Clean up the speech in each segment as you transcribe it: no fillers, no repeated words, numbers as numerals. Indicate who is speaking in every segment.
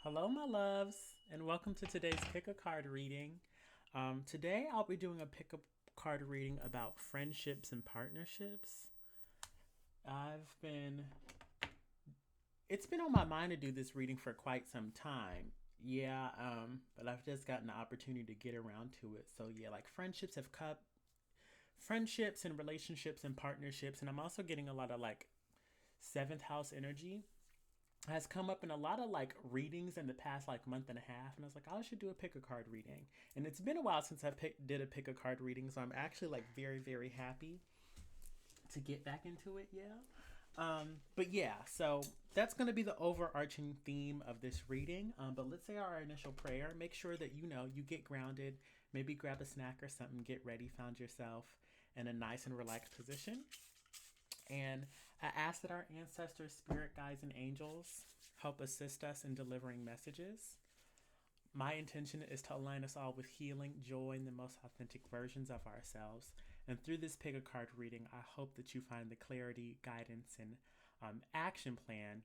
Speaker 1: Hello, my loves, and welcome to today's pick a card reading. Today, I'll be doing a pick a card reading about friendships and partnerships. I've been, it's been on my mind to do this reading for quite some time. Yeah, but I've just gotten the opportunity to get around to it. So, yeah, like friendships and relationships and partnerships, and I'm also getting a lot of like seventh house energy has come up in a lot of like readings in the past like month and a half, and I was like, I should do a pick a card reading. And it's been a while since did a pick a card reading, so I'm actually like very happy to get back into it. Yeah. But yeah, so that's going to be the overarching theme of this reading. But let's say our initial prayer. Make sure that you get grounded. Maybe grab a snack or something. Get ready. Found yourself in a nice and relaxed position. And I ask that our ancestors, spirit guides, and angels help assist us in delivering messages. My intention is to align us all with healing, joy, and the most authentic versions of ourselves. And through this pick a card reading, I hope that you find the clarity, guidance, and action plan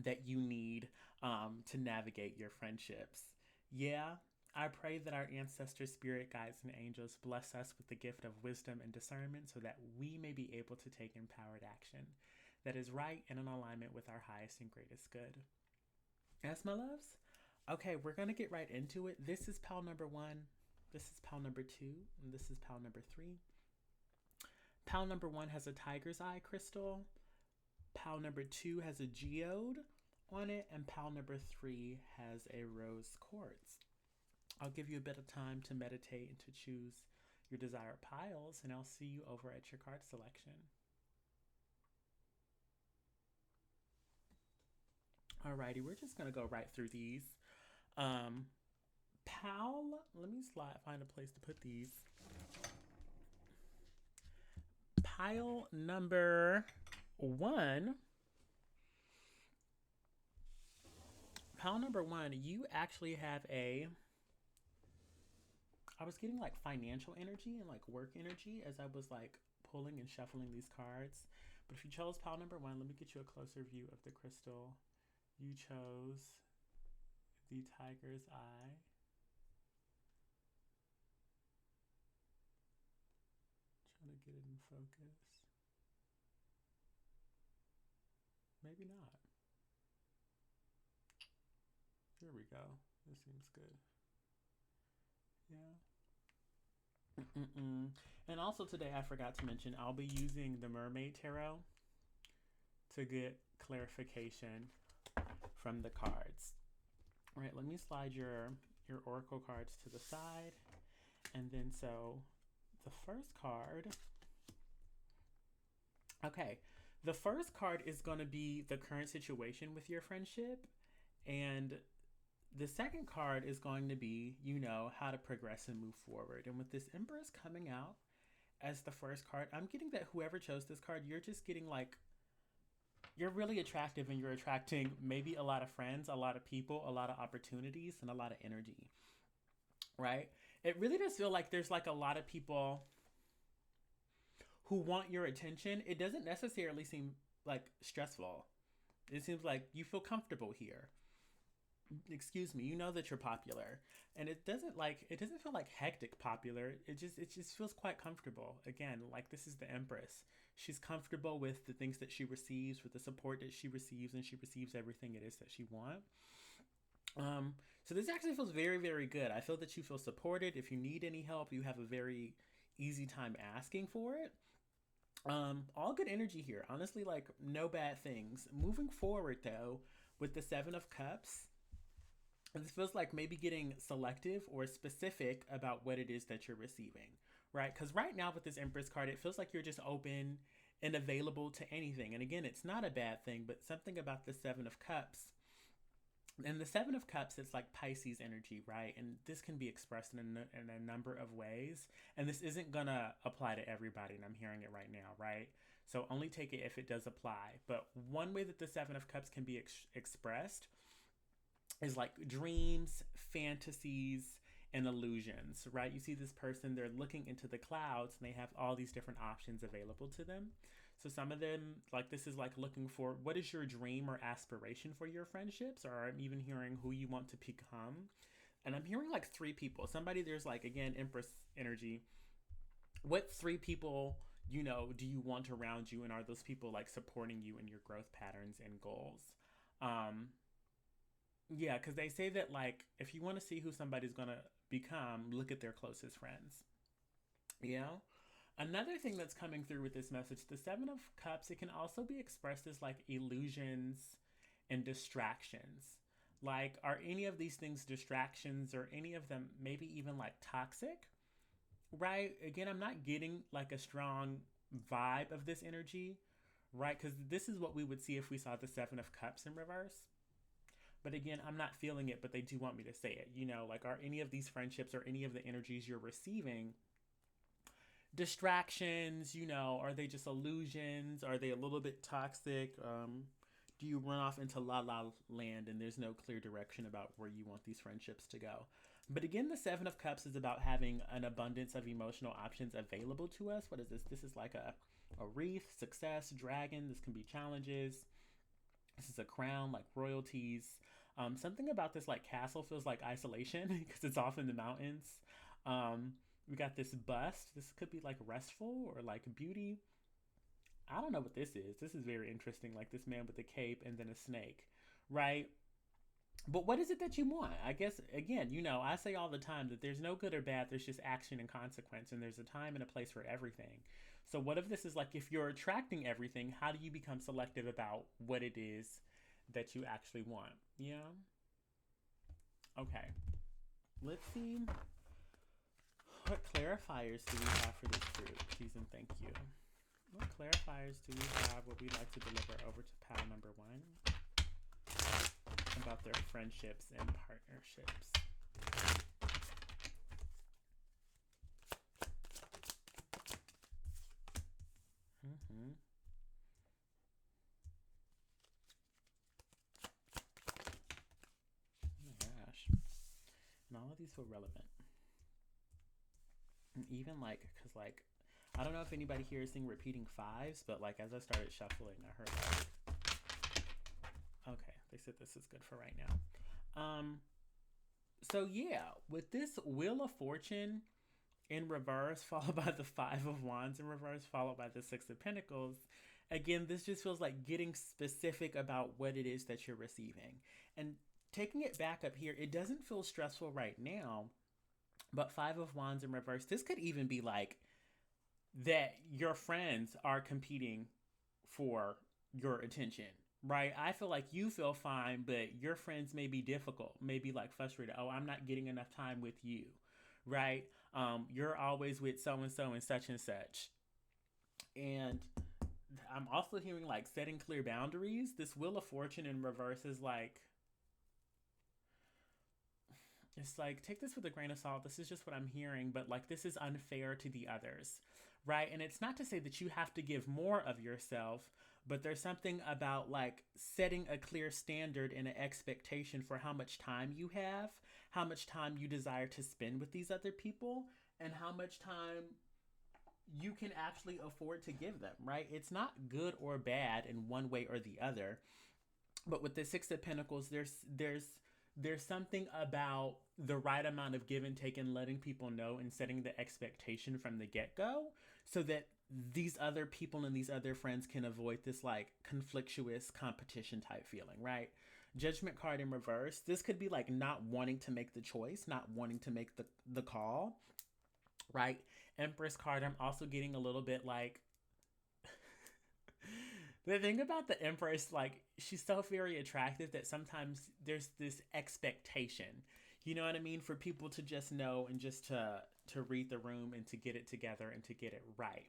Speaker 1: that you need to navigate your friendships. Yeah, I pray that our ancestors, spirit guides, and angels bless us with the gift of wisdom and discernment so that we may be able to take empowered action that is right and in alignment with our highest and greatest good. Yes, my loves? Okay, we're going to get right into it. This is pal number one, this is pal number two, and this is pal number three. Pal number one has a tiger's eye crystal. Pal number two has a geode on it, and pal number three has a rose quartz. I'll give you a bit of time to meditate and to choose your desired piles, and I'll see you over at your card selection. Alrighty, we're just gonna go right through these. Um, let me find a place to put these. Pile number one. Pile number one, you actually have I was getting like financial energy and like work energy as I was like pulling and shuffling these cards. But if you chose pile number one, let me get you a closer view of the crystal. You chose the tiger's eye. Trying to get it in focus. Maybe not. Here we go. This seems good. Yeah. Mm-mm. And also today, I forgot to mention, I'll be using the Mermaid Tarot to get clarification from the cards. All right, let me slide your oracle cards to the side, and then so the first card. Okay, the first card is going to be the current situation with your friendship, and the second card is going to be, how to progress and move forward. And with this Empress coming out as the first card, I'm getting that whoever chose this card, you're just getting like, you're really attractive and you're attracting maybe a lot of friends, a lot of people, a lot of opportunities, and a lot of energy, right? It really does feel like there's like a lot of people who want your attention. It doesn't necessarily seem like stressful. It seems like you feel comfortable here. Excuse me, you know that you're popular, and it doesn't feel like hectic popular. It just feels quite comfortable. Again, like this is the Empress. She's comfortable with the things that she receives, with the support that she receives, and she receives everything it is that she wants. So this actually feels very good. I feel that you feel supported. If you need any help, you have a very easy time asking for it. All good energy here. Honestly, like no bad things. Moving forward though, with the Seven of Cups, this feels like maybe getting selective or specific about what it is that you're receiving, right? Because right now with this Empress card, it feels like you're just open and available to anything. And again, it's not a bad thing, but something about the Seven of Cups. And the Seven of Cups, it's like Pisces energy, right? And this can be expressed in a number of ways. And this isn't going to apply to everybody, and I'm hearing it right now, right? So only take it if it does apply. But one way that the Seven of Cups can be expressed is like dreams, fantasies, and illusions, right? You see this person, they're looking into the clouds and they have all these different options available to them. So some of them, like this is like looking for what is your dream or aspiration for your friendships, or I'm even hearing who you want to become. And I'm hearing like three people. Somebody there's like again Empress energy. What three people do you want around you, and are those people like supporting you in your growth patterns and goals? Um, yeah, because they say that like if you want to see who somebody's gonna become, look at their closest friends. Yeah. Another thing that's coming through with this message, the Seven of Cups, it can also be expressed as like illusions and distractions. Like, are any of these things distractions, or any of them maybe even like toxic? Right? Again, I'm not getting like a strong vibe of this energy, right? Because this is what we would see if we saw the Seven of Cups in reverse. But again, I'm not feeling it, but they do want me to say it. Like, are any of these friendships or any of the energies you're receiving distractions? Are they just illusions? Are they a little bit toxic? Do you run off into la la land and there's no clear direction about where you want these friendships to go? But again, the Seven of Cups is about having an abundance of emotional options available to us. What is this? This is like a wreath, success, dragon. This can be challenges. This is a crown, like royalties. Something about this like castle feels like isolation because it's off in the mountains. Um, we got this bust. This could be like restful or like beauty. I don't know what this is. This is very interesting. Like this man with a cape and then a snake, right? But what is it that you want? I guess, again, I say all the time that there's no good or bad, there's just action and consequence, and there's a time and a place for everything. So, what if this is like if you're attracting everything, how do you become selective about what it is that you actually want? Yeah? Okay. Let's see. What clarifiers do we have for this group? Please and thank you. What clarifiers do we have? What we'd like to deliver over to pal number one about their friendships and partnerships. Mm-hmm. Oh my gosh. And all of these feel relevant. And even like, because like, I don't know if anybody here is seeing repeating fives, but like as I started shuffling, I heard like, okay, they said this is good for right now. So yeah, with this Wheel of Fortune in reverse, followed by the Five of Wands in reverse, followed by the Six of Pentacles. Again, this just feels like getting specific about what it is that you're receiving. And taking it back up here, it doesn't feel stressful right now, but Five of Wands in reverse, this could even be like that your friends are competing for your attention, right? I feel like you feel fine, but your friends may be difficult, maybe like frustrated. Oh, I'm not getting enough time with you, right? You're always with so and such and such. And I'm also hearing like setting clear boundaries. This Wheel of Fortune in reverse is like, it's like, take this with a grain of salt. This is just what I'm hearing, but like, this is unfair to the others, right? And it's not to say that you have to give more of yourself, but there's something about like setting a clear standard and an expectation for how much time you have, how much time you desire to spend with these other people, and how much time you can actually afford to give them, right? It's not good or bad in one way or the other. But with the Six of Pentacles, there's something about the right amount of give and take and letting people know and setting the expectation from the get-go so that these other people and these other friends can avoid this like conflictuous competition type feeling, right? Judgment card in reverse. This could be like not wanting to make the choice, not wanting to make the call, right? Empress card, I'm also getting a little bit like the thing about the Empress, like, she's so very attractive that sometimes there's this expectation, you know what I mean, for people to just know and just to read the room and to get it together and to get it right.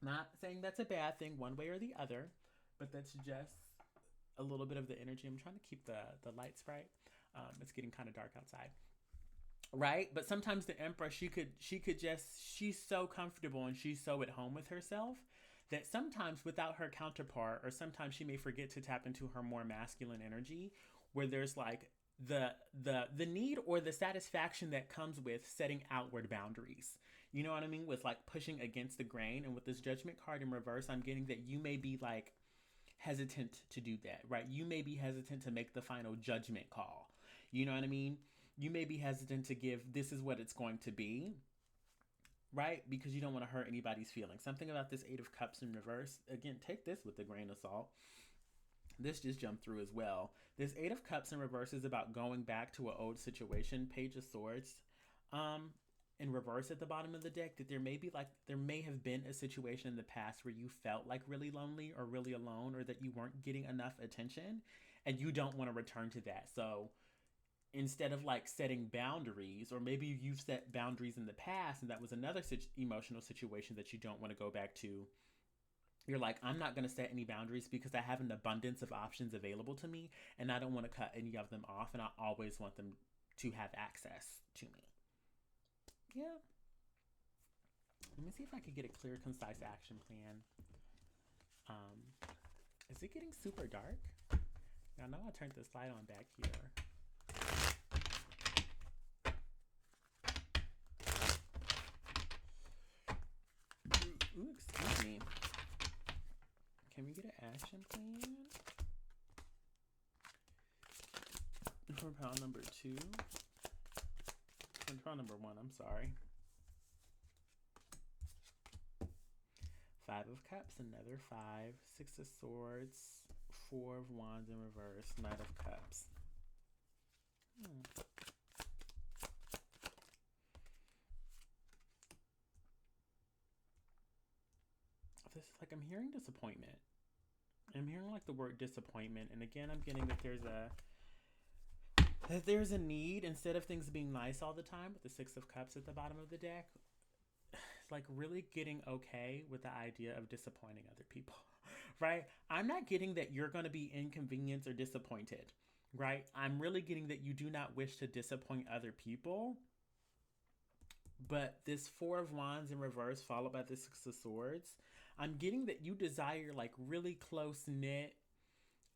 Speaker 1: Not saying that's a bad thing one way or the other, but that's just a little bit of the energy. I'm trying to keep the lights bright. It's getting kind of dark outside, right? But sometimes the Empress, she could just, she's so comfortable and she's so at home with herself that sometimes without her counterpart, or sometimes she may forget to tap into her more masculine energy, where there's like the need or the satisfaction that comes with setting outward boundaries. You know what I mean? With like pushing against the grain. And with this Judgment card in reverse, I'm getting that you may be like hesitant to do that, right? You may be hesitant to make the final judgment call. You know what I mean? You may be hesitant to give this is what it's going to be, right? Because you don't want to hurt anybody's feelings. Something about this Eight of Cups in reverse, again, take this with a grain of salt. This just jumped through as well. This Eight of Cups in reverse is about going back to an old situation. Page of Swords in reverse at the bottom of the deck, that there may have been a situation in the past where you felt like really lonely or really alone, or that you weren't getting enough attention, and you don't want to return to that. So instead of like setting boundaries, or maybe you've set boundaries in the past and that was another emotional situation that you don't want to go back to, you're like, I'm not going to set any boundaries because I have an abundance of options available to me and I don't want to cut any of them off, and I always want them to have access to me. Yeah. Let me see if I could get a clear, concise action plan. Is it getting super dark? I know I turned this light on back here. Ooh, excuse me. Can we get an action plan for pile number 2? For pile number 1, I'm sorry. 5 of Cups, another 5. 6 of Swords, 4 of Wands in reverse, Knight of Cups. This is like, I'm hearing disappointment. I'm hearing like the word disappointment, and again, I'm getting that there's a need, instead of things being nice all the time with the 6 of Cups at the bottom of the deck, like really getting okay with the idea of disappointing other people, right? I'm not getting that you're going to be inconvenienced or disappointed, right? I'm really getting that you do not wish to disappoint other people. But this 4 of Wands in reverse followed by the 6 of Swords, I'm getting that you desire like really close knit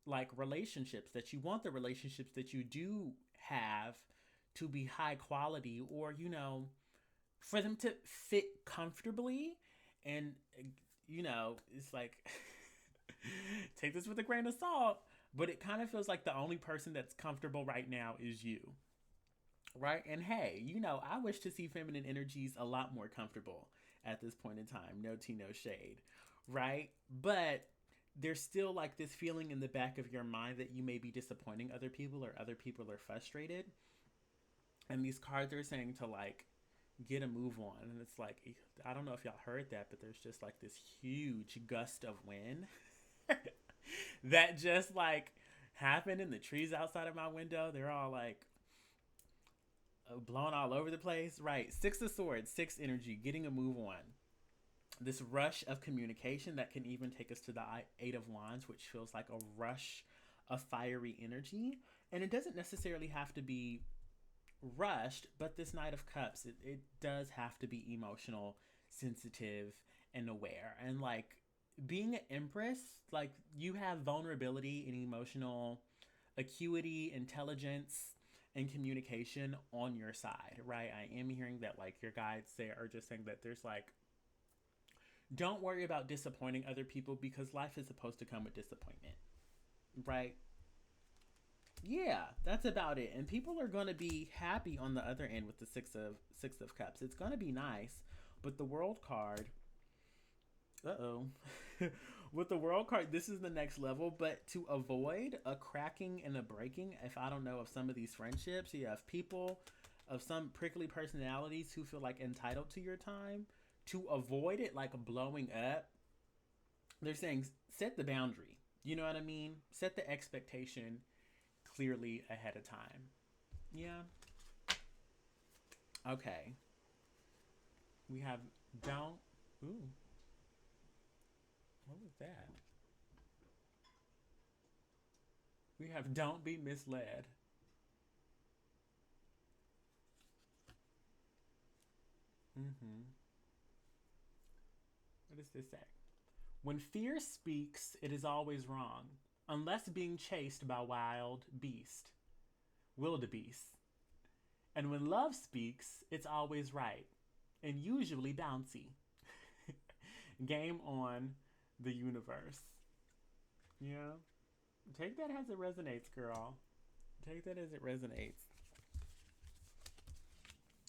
Speaker 1: like relationships, that you want the relationships that you do have to be high quality, or for them to fit comfortably. And it's like take this with a grain of salt, but it kind of feels like the only person that's comfortable right now is you. Right? And hey, I wish to see feminine energies a lot more comfortable at this point in time. No tea, no shade. Right? But there's still like this feeling in the back of your mind that you may be disappointing other people, or other people are frustrated. And these cards are saying to like get a move on. And it's like, I don't know if y'all heard that, but there's just like this huge gust of wind that just like happened in the trees outside of my window. They're all like blown all over the place. Right. 6 of Swords, 6 energy, getting a move on. This rush of communication that can even take us to the 8 of Wands, which feels like a rush of fiery energy. And it doesn't necessarily have to be rushed, but this Knight of Cups, it does have to be emotional, sensitive, and aware. And like being an Empress, like you have vulnerability and emotional acuity, intelligence, and communication on your side, right? I am hearing that like your guides are just saying that there's like, don't worry about disappointing other people, because life is supposed to come with disappointment, right? Yeah, that's about it. And people are going to be happy on the other end with the 6 of Cups. It's going to be nice, but the World card, with the World card, this is the next level. But to avoid a cracking and a breaking, if I don't know, of some of these friendships, you have people of some prickly personalities who feel like entitled to your time. To avoid it like blowing up, they're saying set the boundary. You know what I mean? Set the expectation clearly ahead of time. Yeah. Okay. We have don't. Ooh. What was that? We have don't be misled. What does this say? When fear speaks, it is always wrong, unless being chased by wild beast, wildebeest. And when love speaks, it's always right, and usually bouncy. Game on, the universe. Yeah. Take that as it resonates, girl. Take that as it resonates.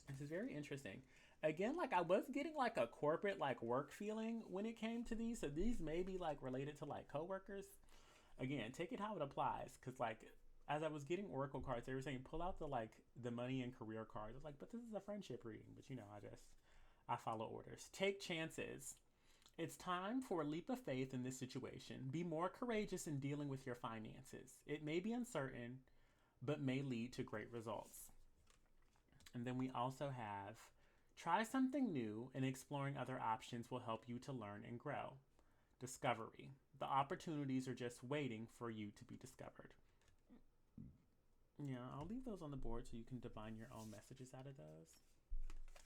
Speaker 1: This is very interesting. Again, like I was getting like a corporate like work feeling when it came to these. So these may be like related to like coworkers. Again, take it how it applies. Cause like as I was getting Oracle cards, they were saying pull out the like the money and career cards. I was like, but this is a friendship reading. But you know, I follow orders. Take chances. It's time for a leap of faith in this situation. Be more courageous in dealing with your finances. It may be uncertain, but may lead to great results. And then we also have try something new and exploring other options will help you to learn and grow. Discovery. The opportunities are just waiting for you to be discovered. Yeah, I'll leave those on the board so you can divine your own messages out of those.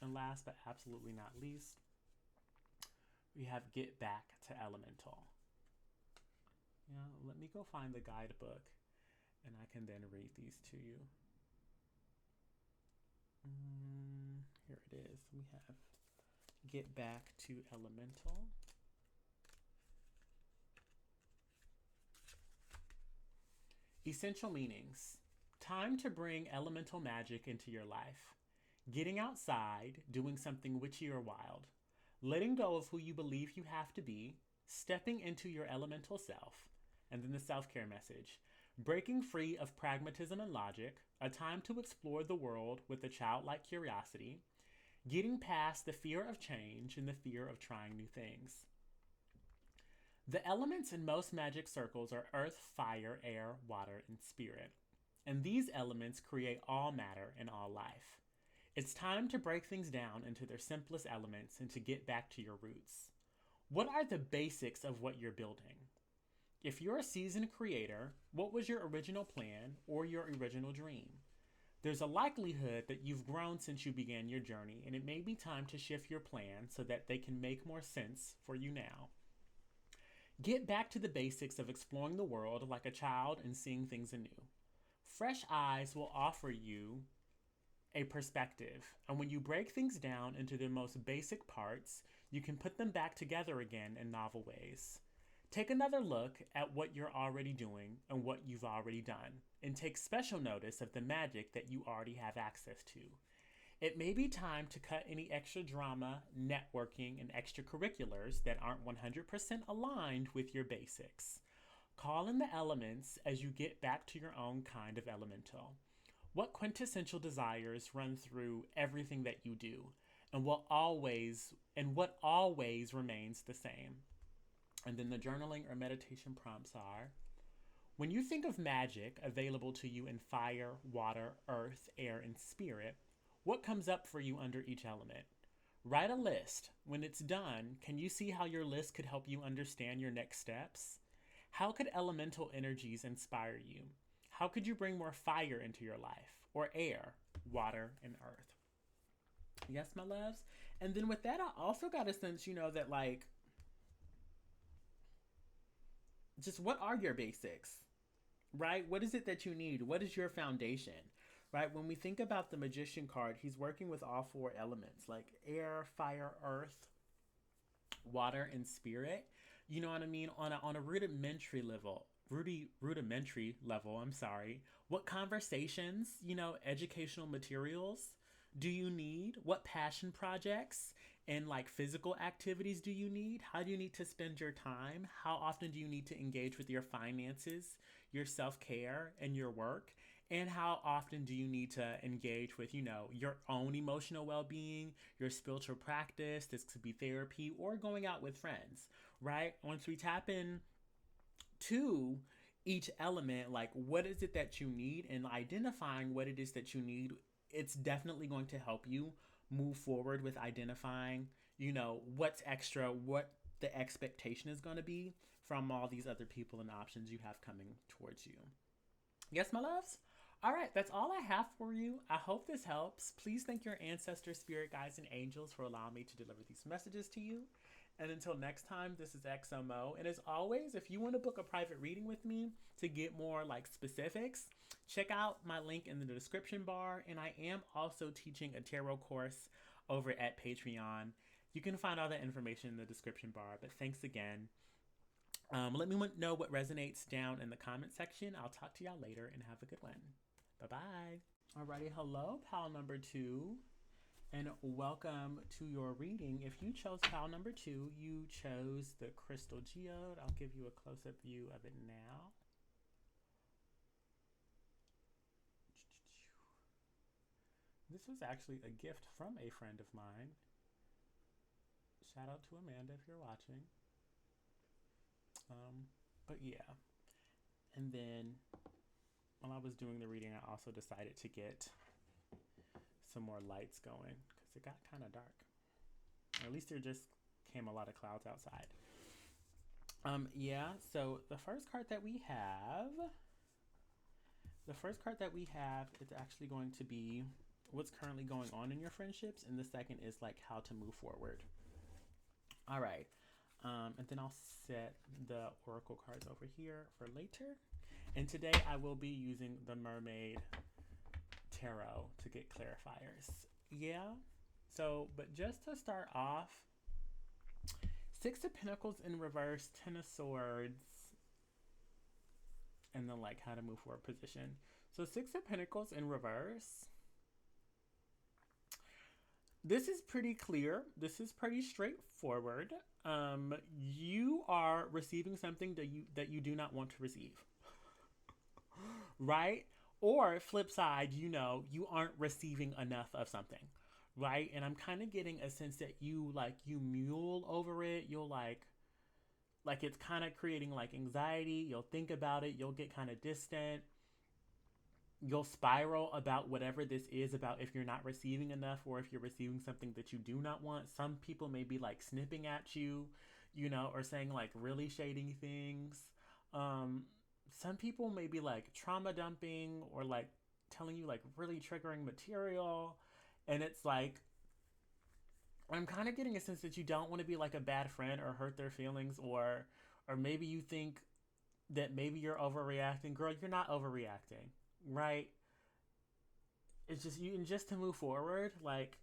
Speaker 1: And last but absolutely not least, we have Get Back to Elemental. Yeah, let me go find the guidebook and I can then read these to you. Here it is. We have Get Back to Elemental. Essential meanings. Time to bring elemental magic into your life. Getting outside, doing something witchy or wild. Letting go of who you believe you have to be. Stepping into your elemental self. And then the self-care message. Breaking free of pragmatism and logic. A time to explore the world with a childlike curiosity. Getting past the fear of change and the fear of trying new things. The elements in most magic circles are earth, fire, air, water, and spirit. And these elements create all matter and all life. It's time to break things down into their simplest elements and to get back to your roots. What are the basics of what you're building? If you're a seasoned creator, what was your original plan or your original dream? There's a likelihood that you've grown since you began your journey, and it may be time to shift your plan so that they can make more sense for you now. Get back to the basics of exploring the world like a child and seeing things anew. Fresh eyes will offer you a perspective, and when you break things down into their most basic parts, you can put them back together again in novel ways. Take another look at what you're already doing and what you've already done, and take special notice of the magic that you already have access to. It may be time to cut any extra drama, networking, and extracurriculars that aren't 100% aligned with your basics. Call in the elements as you get back to your own kind of elemental. What quintessential desires run through everything that you do, and what always remains the same? And then the journaling or meditation prompts are: when you think of magic available to you in fire, water, earth, air, and spirit, what comes up for you under each element? Write a list. When it's done, can you see how your list could help you understand your next steps? How could elemental energies inspire you? How could you bring more fire into your life? Or air, water, and earth? Yes, my loves? And then with that, I also got a sense, that like, just what are your basics, right? What is it that you need? What is your foundation, right? When we think about the Magician card, he's working with all four elements, like air, fire, earth, water, and spirit. You know what I mean? On a rudimentary level, what conversations, educational materials do you need? What passion projects and like physical activities do you need? How do you need to spend your time? How often do you need to engage with your finances, your self-care, and your work? And how often do you need to engage with, your own emotional well-being, your spiritual practice? This could be therapy or going out with friends, right? Once we tap in to each element, like what is it that you need, and identifying what it is that you need, it's definitely going to help you move forward with identifying, what's extra, what the expectation is going to be from all these other people and options you have coming towards you. Yes, my loves? All right, that's all I have for you. I hope this helps. Please thank your ancestors, spirit guides, and angels for allowing me to deliver these messages to you. And until next time, this is XOMO. And as always, if you want to book a private reading with me to get more like specifics, check out my link in the description bar. And I am also teaching a tarot course over at Patreon. You can find all that information in the description bar. But thanks again. Let me know what resonates down in the comment section. I'll talk to y'all later and have a good one. Bye-bye. Alrighty, hello, pal number 2, and welcome to your reading. If you chose pal number 2, you chose the Crystal Geode. I'll give you a close-up view of it now. This was actually a gift from a friend of mine. Shout out to Amanda if you're watching. But yeah, and then while I was doing the reading, I also decided to get some more lights going because it got kind of dark. Or at least there just came a lot of clouds outside. Yeah, so the first card that we have is actually going to be what's currently going on in your friendships, and the second is like how to move forward. All right. And then I'll set the oracle cards over here for later. And today I will be using the Mermaid Tarot to get clarifiers. Yeah. So, but just to start off, 6 of Pentacles in reverse, 10 of Swords, and then like how to move forward position. So 6 of Pentacles in reverse. This is pretty clear. This is pretty straightforward. You are receiving something that you do not want to receive, right? Or flip side, you aren't receiving enough of something, right? And I'm kind of getting a sense that you mule over it. You'll like it's kind of creating like anxiety. You'll think about it. You'll get kind of distant. You'll spiral about whatever this is, about if you're not receiving enough or if you're receiving something that you do not want. Some people may be like snipping at you, or saying like really shady things. Some people may be like trauma dumping or like telling you like really triggering material. And it's like, I'm kind of getting a sense that you don't want to be like a bad friend or hurt their feelings, or maybe you think that maybe you're overreacting. Girl, you're not overreacting. Right? It's just just to move forward, like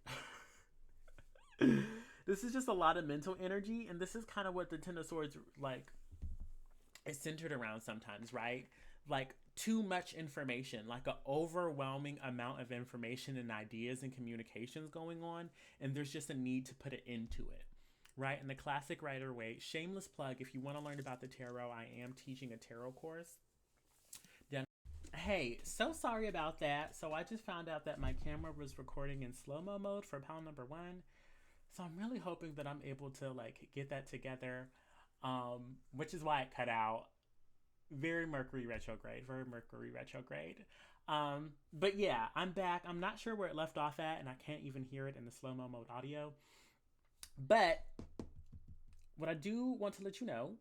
Speaker 1: this is just a lot of mental energy, and this is kind of what the Ten of Swords like is centered around sometimes, right? Like too much information, like an overwhelming amount of information and ideas and communications going on, and there's just a need to put it into it, right? In the classic Rider-Waite, shameless plug, if you want to learn about the tarot, I am teaching a tarot course. Hey, so sorry about that. So I just found out that my camera was recording in slow-mo mode for pal number 1. So I'm really hoping that I'm able to like get that together, which is why it cut out. Very Mercury retrograde. But yeah, I'm back. I'm not sure where it left off at, and I can't even hear it in the slow-mo mode audio. But what I do want to let you know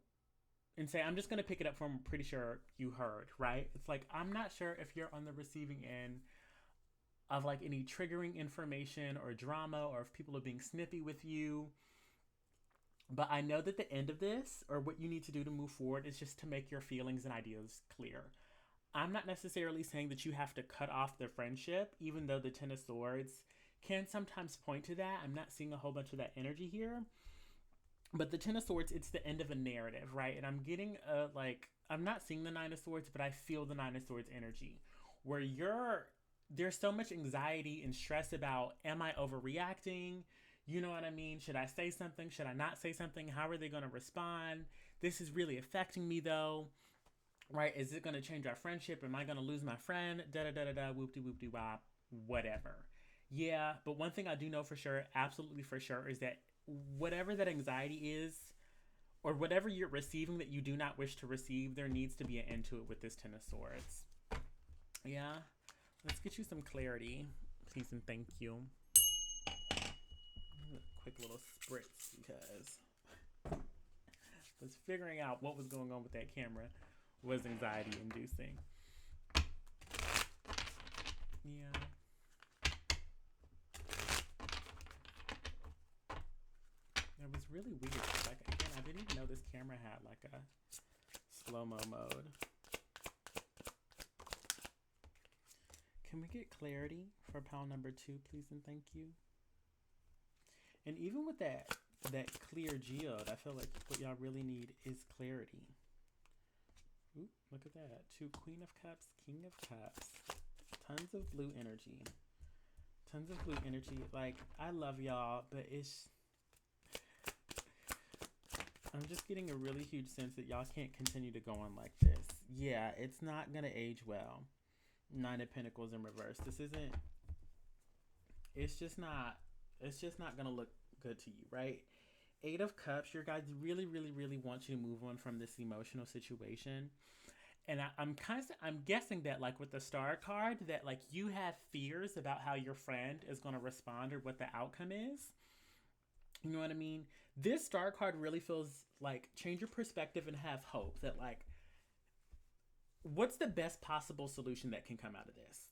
Speaker 1: and say, I'm just going to pick it up from I'm pretty sure you heard, right? It's like, I'm not sure if you're on the receiving end of like any triggering information or drama, or if people are being snippy with you. But I know that the end of this, or what you need to do to move forward, is just to make your feelings and ideas clear. I'm not necessarily saying that you have to cut off the friendship, even though the Ten of Swords can sometimes point to that. I'm not seeing a whole bunch of that energy here. But the Ten of Swords, it's the end of a narrative, right? And I'm getting I'm not seeing the Nine of Swords, but I feel the Nine of Swords energy, where there's so much anxiety and stress about, am I overreacting? You know what I mean? Should I say something? Should I not say something? How are they going to respond? This is really affecting me though, right? Is it going to change our friendship? Am I going to lose my friend? Da-da-da-da-da, whoop-de-whoop-de-wop, whatever. Yeah, but one thing I do know for sure, absolutely for sure, is that whatever that anxiety is, or whatever you're receiving that you do not wish to receive, there needs to be an end to it with this Ten of Swords. Yeah, let's get you some clarity, please and thank you. Quick little spritz because I was figuring out what was going on with that camera was anxiety inducing. Yeah. It was really weird. Like, again, I didn't even know this camera had like a slow-mo mode. Can we get clarity for pal number 2, please and thank you? And even with that clear geode, I feel like what y'all really need is clarity. Ooh, look at that. 2 Queen of Cups, King of Cups. Tons of blue energy. Tons of blue energy. Like, I love y'all, but I'm just getting a really huge sense that y'all can't continue to go on like this. Yeah, it's not gonna age well. 9 of Pentacles in reverse. This isn't. It's just not. It's just not gonna look good to you, right? 8 of Cups. Your guys really, really, really want you to move on from this emotional situation. And I'm guessing that, like, with the Star card, that, like, you have fears about how your friend is going to respond or what the outcome is. You know what I mean? This Star card really feels like change your perspective and have hope that, like, what's the best possible solution that can come out of this?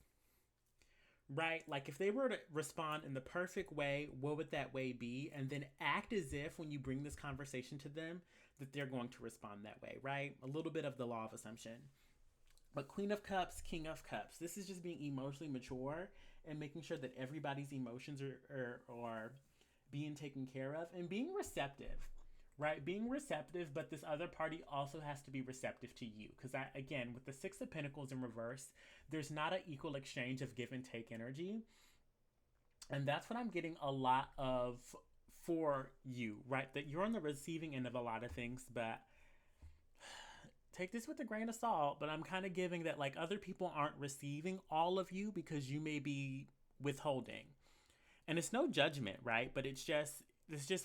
Speaker 1: Right? Like, if they were to respond in the perfect way, what would that way be? And then act as if when you bring this conversation to them, that they're going to respond that way, right? A little bit of the law of assumption. But Queen of Cups, King of Cups, this is just being emotionally mature and making sure that everybody's emotions are being taken care of and being receptive, right? Being receptive, but this other party also has to be receptive to you. Because, again, with the 6 of Pentacles in reverse, there's not an equal exchange of give and take energy. And that's what I'm getting a lot of for you, right? That you're on the receiving end of a lot of things, but take this with a grain of salt. But I'm kind of giving that, like, other people aren't receiving all of you because you may be withholding. And it's no judgment, right? But it's just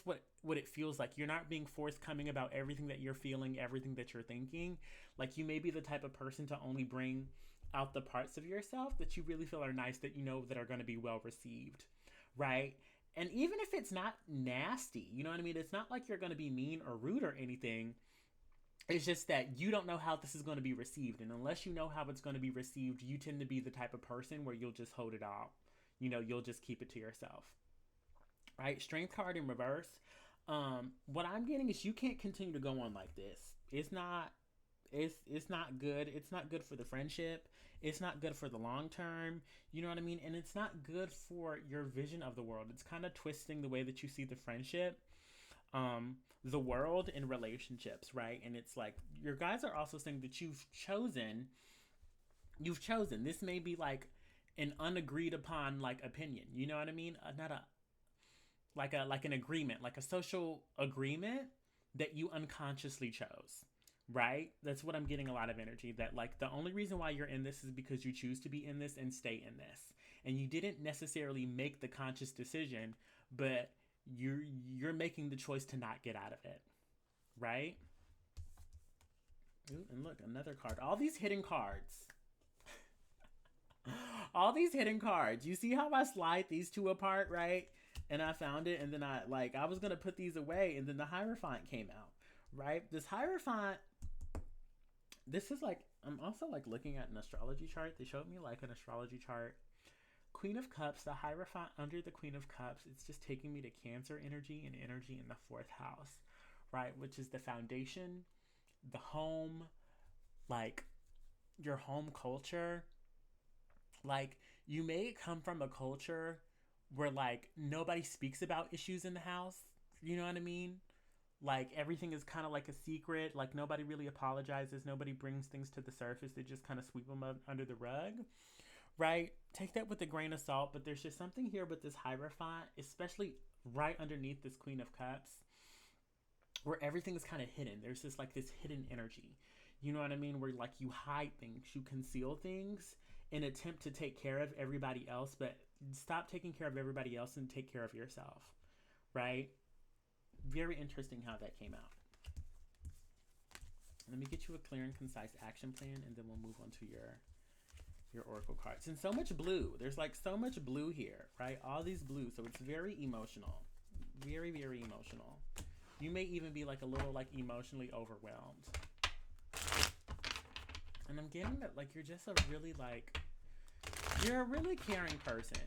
Speaker 1: what it feels like. You're not being forthcoming about everything that you're feeling, everything that you're thinking. Like, you may be the type of person to only bring out the parts of yourself that you really feel are nice, that you know that are going to be well received, right? And even if it's not nasty, you know what I mean? It's not like you're going to be mean or rude or anything. It's just that you don't know how this is going to be received. And unless you know how it's going to be received, you tend to be the type of person where you'll just hold it all. You know, you'll just keep it to yourself. Right? Strength card in reverse. What I'm getting is you can't continue to go on like this. It's not good. It's not good for the friendship. It's not good for the long term. You know what I mean? And it's not good for your vision of the world. It's kind of twisting the way that you see the friendship, the world, and relationships, right? And it's like your guys are also saying that you've chosen. This may be like an unagreed upon, like, opinion. You know what I mean? Not a like an agreement, like a social agreement that you unconsciously chose. Right? That's what I'm getting a lot of energy. That, like, the only reason why you're in this is because you choose to be in this and stay in this. And you didn't necessarily make the conscious decision, but you're making the choice to not get out of it. Right? Ooh, and look, another card. All these hidden cards. All these hidden cards. You see how I slide these two apart, right? And I found it, and then I was going to put these away, and then the Hierophant came out. Right? This Hierophant, this is like, I'm also like looking at an astrology chart. They showed me like an astrology chart. Queen of Cups, the Hierophant under the Queen of Cups, it's just taking me to Cancer energy and energy in the 4th house, right? Which is the foundation, the home, like your home culture. Like, you may come from a culture where, like, nobody speaks about issues in the house. You know what I mean? Like, everything is kind of like a secret. Like, nobody really apologizes. Nobody brings things to the surface. They just kind of sweep them up under the rug, right? Take that with a grain of salt. But there's just something here with this Hierophant, especially right underneath this Queen of Cups, where everything is kind of hidden. There's this, like, this hidden energy. You know what I mean? Where, like, you hide things. You conceal things in an attempt to take care of everybody else. But stop taking care of everybody else and take care of yourself, right? Very interesting how that came out. Let me get you a clear and concise action plan, and then we'll move on to your oracle cards. And so much blue. There's like so much blue here, right? All these blues. So it's very emotional. Very, very emotional. You may even be like a little like emotionally overwhelmed. And I'm getting that like you're just a really like, you're a really caring person,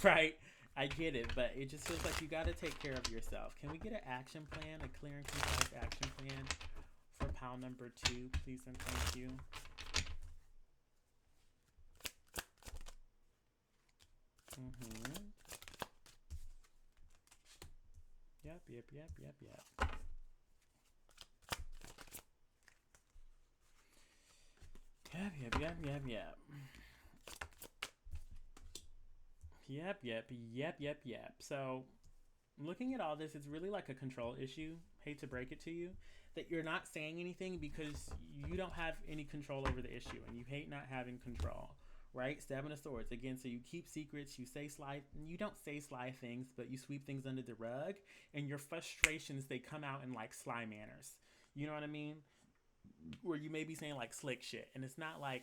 Speaker 1: right? I get it, but it just feels like you got to take care of yourself. Can we get an action plan, a clear and concise action plan for pile number 2, please and thank you. Yep, yep, yep, yep. Yep, yep, yep, yep, yep. Yep, yep, yep, yep, yep. So, looking at all this, it's really like a control issue. Hate to break it to you, that you're not saying anything because you don't have any control over the issue and you hate not having control. Right? Seven of Swords. Again, so you keep secrets, you say sly, you don't say sly things, but you sweep things under the rug, and your frustrations, they come out in like sly manners. You know what I mean? Where you may be saying like slick shit, and it's not like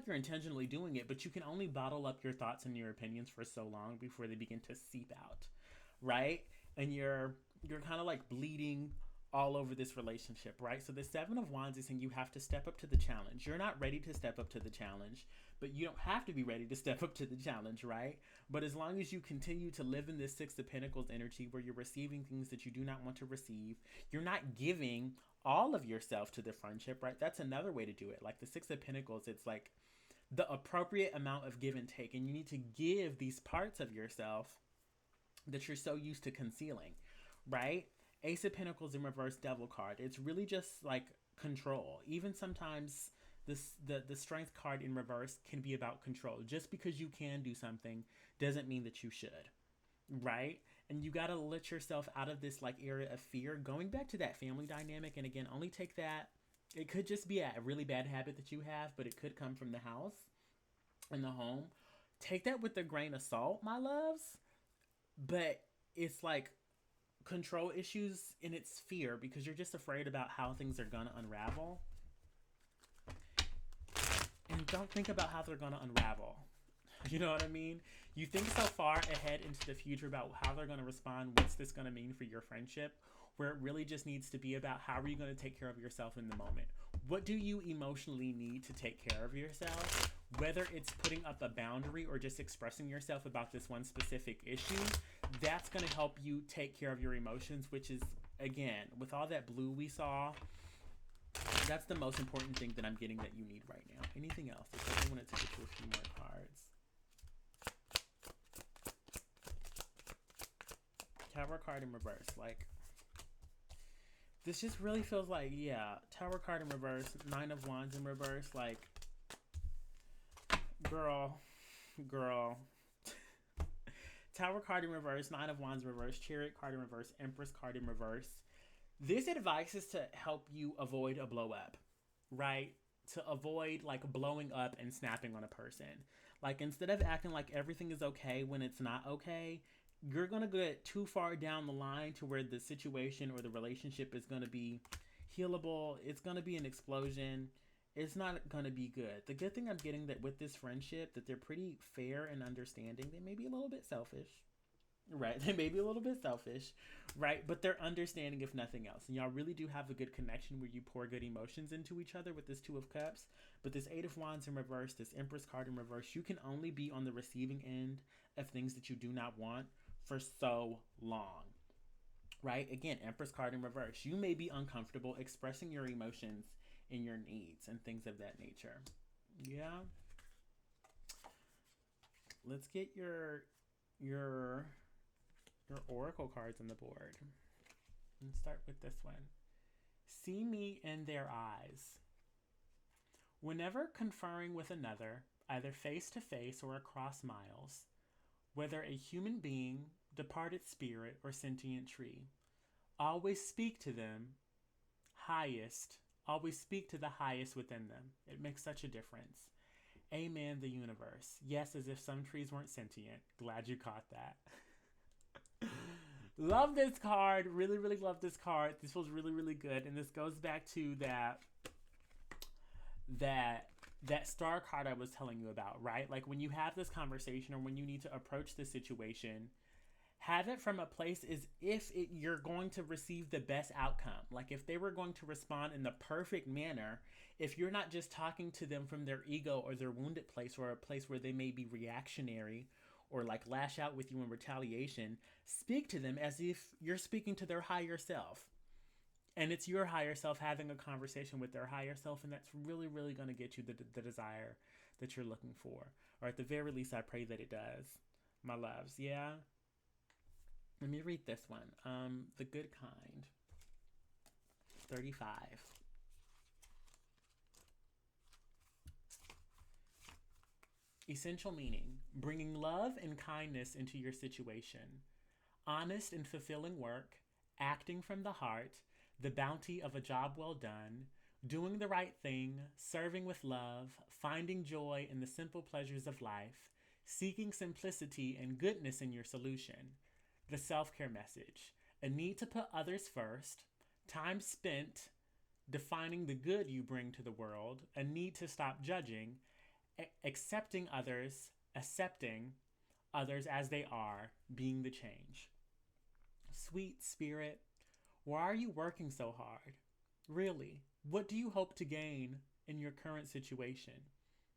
Speaker 1: you're intentionally doing it, but you can only bottle up your thoughts and your opinions for so long before they begin to seep out, right? And you're kind of like bleeding all over this relationship, right? So the 7 of Wands is saying you have to step up to the challenge. You're not ready to step up to the challenge, but you don't have to be ready to step up to the challenge, right? But as long as you continue to live in this 6 of Pentacles energy where you're receiving things that you do not want to receive, you're not giving all of yourself to the friendship, right? That's another way to do it. Like the 6 of Pentacles, it's like the appropriate amount of give and take, and you need to give these parts of yourself that you're so used to concealing, right? Ace of Pentacles in reverse, Devil card. It's really just like control. Even sometimes the Strength card in reverse can be about control. Just because you can do something doesn't mean that you should, right? And you got to let yourself out of this like area of fear. Going back to that family dynamic, and again, only take that. It could just be a really bad habit that you have, but it could come from the house and the home. Take that with a grain of salt, my loves. But it's like control issues in its fear because you're just afraid about how things are gonna unravel. And don't think about how they're gonna unravel. You know what I mean? You think so far ahead into the future about how they're gonna respond, what's this gonna mean for your friendship, where it really just needs to be about how are you gonna take care of yourself in the moment. What do you emotionally need to take care of yourself? Whether it's putting up a boundary or just expressing yourself about this one specific issue, that's going to help you take care of your emotions, which is, again, with all that blue we saw, that's the most important thing that I'm getting that you need right now. Anything else? I definitely wanted to get you a few more cards. Tower card in reverse. Like, this just really feels like, yeah, Tower card in reverse, 9 of Wands in reverse, like, girl. Tower card in reverse, 9 of Wands in reverse, Chariot card in reverse, Empress card in reverse. This advice is to help you avoid a blow up, right? To avoid like blowing up and snapping on a person. Like instead of acting like everything is okay when it's not okay, you're going to get too far down the line to where the situation or the relationship is going to be healable. It's going to be an explosion. It's not going to be good. The good thing I'm getting that with this friendship, that they're pretty fair and understanding. They may be a little bit selfish, right? They may be a little bit selfish, right? But they're understanding if nothing else. And y'all really do have a good connection where you pour good emotions into each other with this 2 of Cups. But this 8 of Wands in reverse, this Empress card in reverse, you can only be on the receiving end of things that you do not want for so long, right? Again, Empress card in reverse. You may be uncomfortable expressing your emotions and your needs and things of that nature. Yeah. Let's get your oracle cards on the board. Let's start with this one. See me in their eyes. Whenever conferring with another, either face to face or across miles, whether a human being, departed spirit, or sentient tree, always speak to them highest. Always speak to the highest within them. It makes such a difference. Amen, the universe. Yes, as if some trees weren't sentient. Glad you caught that. Love this card. Really, really love this card. This feels really, really good. And this goes back to that star card I was telling you about, right? Like when you have this conversation or when you need to approach this situation, have it from a place as if you're going to receive the best outcome. Like if they were going to respond in the perfect manner, if you're not just talking to them from their ego or their wounded place or a place where they may be reactionary or like lash out with you in retaliation, speak to them as if you're speaking to their higher self. And it's your higher self having a conversation with their higher self, and that's really, really going to get you the desire that you're looking for. Or at the very least, I pray that it does. My loves, yeah? Let me read this one. The Good Kind, 35. Essential meaning: bringing love and kindness into your situation, honest and fulfilling work, acting from the heart, the bounty of a job well done, doing the right thing, serving with love, finding joy in the simple pleasures of life, seeking simplicity and goodness in your solution. The self care message: a need to put others first, time spent defining the good you bring to the world, a need to stop judging, accepting others as they are, being the change. Sweet spirit, why are you working so hard? Really, what do you hope to gain in your current situation?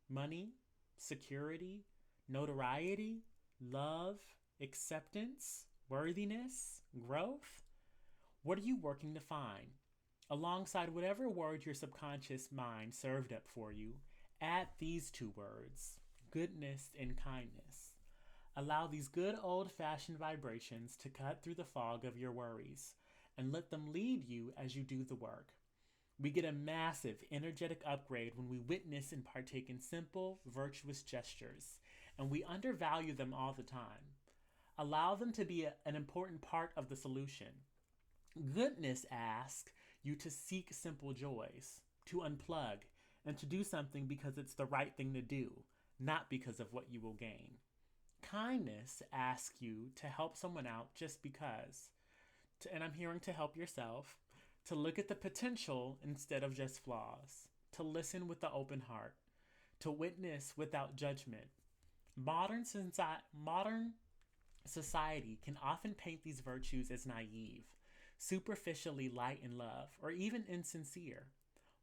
Speaker 1: Money? Security? Notoriety? Love? Acceptance? Worthiness? Growth? What are you working to find? Alongside whatever word your subconscious mind served up for you, add these two words: goodness and kindness. Allow these good old fashioned vibrations to cut through the fog of your worries and let them lead you as you do the work. We get a massive energetic upgrade when we witness and partake in simple, virtuous gestures, and we undervalue them all the time. Allow them to be an important part of the solution. Goodness asks you to seek simple joys, to unplug, and to do something because it's the right thing to do, not because of what you will gain. Kindness asks you to help someone out just because. And I'm hearing to help yourself, to look at the potential instead of just flaws, to listen with the open heart, to witness without judgment. Modern society can often paint these virtues as naive, superficially light in love, or even insincere.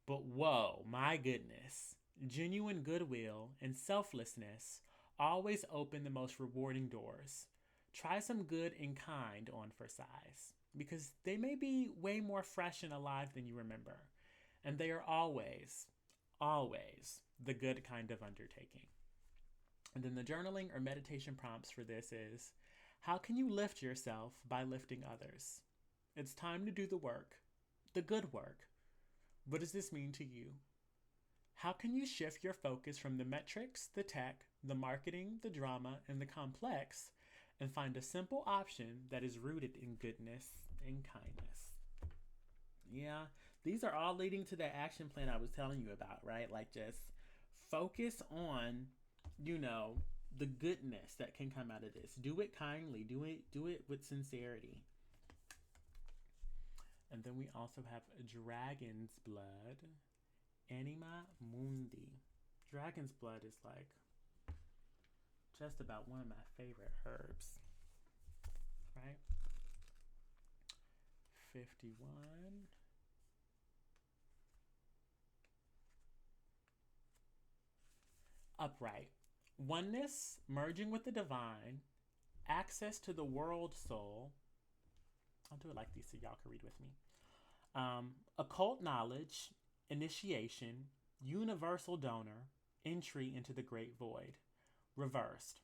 Speaker 1: But whoa, my goodness, genuine goodwill and selflessness always open the most rewarding doors. Try some good and kind on for size, because they may be way more fresh and alive than you remember. And they are always the good kind of undertaking. And then the journaling or meditation prompts for this is: how can you lift yourself by lifting others? It's time to do the work, the good work. What does this mean to you? How can you shift your focus from the metrics, the tech, the marketing, the drama, and the complex and find a simple option that is rooted in goodness and kindness? Yeah, these are all leading to that action plan I was telling you about, right? Like, just focus on, you know, the goodness that can come out of this. Do it kindly, do it with sincerity. And then we also have Dragon's Blood, Anima Mundi. Dragon's Blood is like just about one of my favorite herbs, right? 51. Upright. Oneness, merging with the divine, access to the world soul. I'll do it like these so y'all can read with me. Occult knowledge, initiation, universal donor, entry into the great void. Reversed.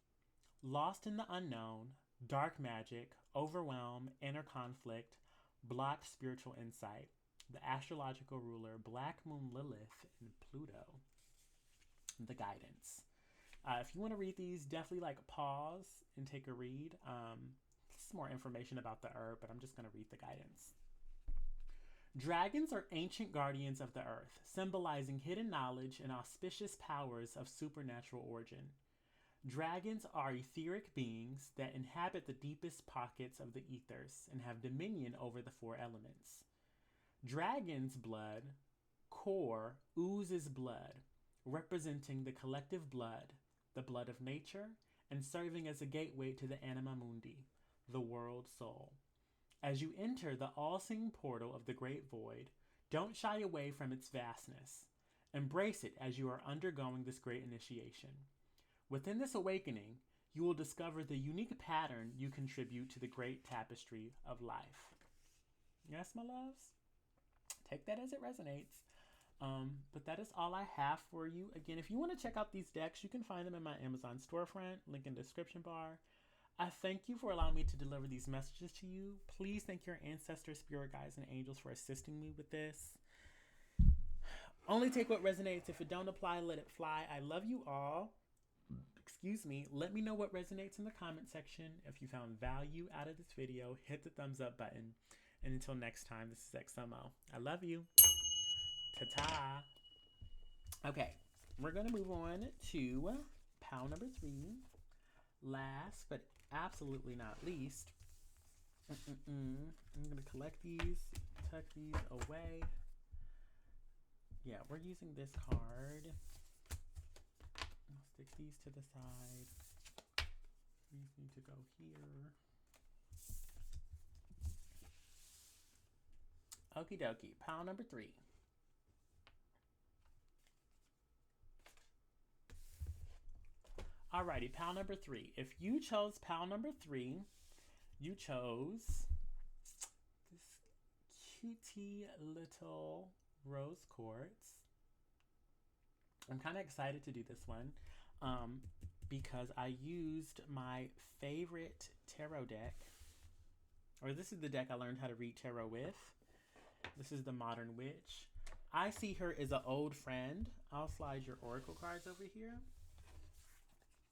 Speaker 1: Lost in the unknown, dark magic, overwhelm, inner conflict, blocked spiritual insight. The astrological ruler, Black Moon Lilith, and Pluto. The guidance. If you want to read these, definitely like pause and take a read. This is more information about the herb, but I'm just going to read the guidance. Dragons are ancient guardians of the earth, symbolizing hidden knowledge and auspicious powers of supernatural origin. Dragons are etheric beings that inhabit the deepest pockets of the ethers and have dominion over the four elements. Dragon's blood, core, oozes blood, representing the collective blood, the blood of nature, and serving as a gateway to the Anima Mundi, the world soul. As you enter the all-seeing portal of the Great Void, don't shy away from its vastness. Embrace it as you are undergoing this great initiation. Within this awakening, you will discover the unique pattern you contribute to the great tapestry of life. Yes, my loves? Take that as it resonates. But that is all I have for you. Again, if you want to check out these decks, you can find them in my Amazon storefront, link in the description bar. I thank you for allowing me to deliver these messages to you. Please thank your ancestors, spirit guides, and angels for assisting me with this. Only take what resonates. If it don't apply, let it fly. I love you all. Excuse me. Let me know what resonates in the comment section. If you found value out of this video, hit the thumbs up button. And until next time, this is XMO. I love you. Ta-ta. Okay, we're going to move on to pile number 3. Last but absolutely not least, I'm going to collect these, tuck these away. Yeah, we're using this card. I'll stick these to the side. These need to go here. Okie dokie, pile number 3. Alrighty, pile number 3. If you chose pile number 3, you chose this cutie little rose quartz. I'm kind of excited to do this one because I used my favorite tarot deck, or this is the deck I learned how to read tarot with. This is the Modern Witch. I see her as an old friend. I'll slide your oracle cards over here.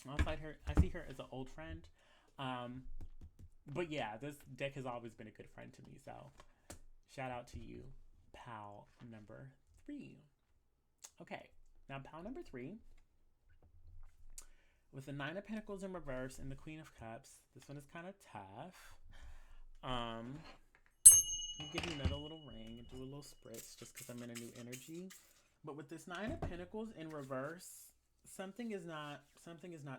Speaker 1: I see her as an old friend. But yeah, this deck has always been a good friend to me. So shout out to you, pal number 3. Okay, now pal number 3. With the 9 of Pentacles in reverse and the Queen of Cups. This one is kind of tough. I'll give you another little ring and do a little spritz just because I'm in a new energy. But with this 9 of Pentacles in reverse, something is not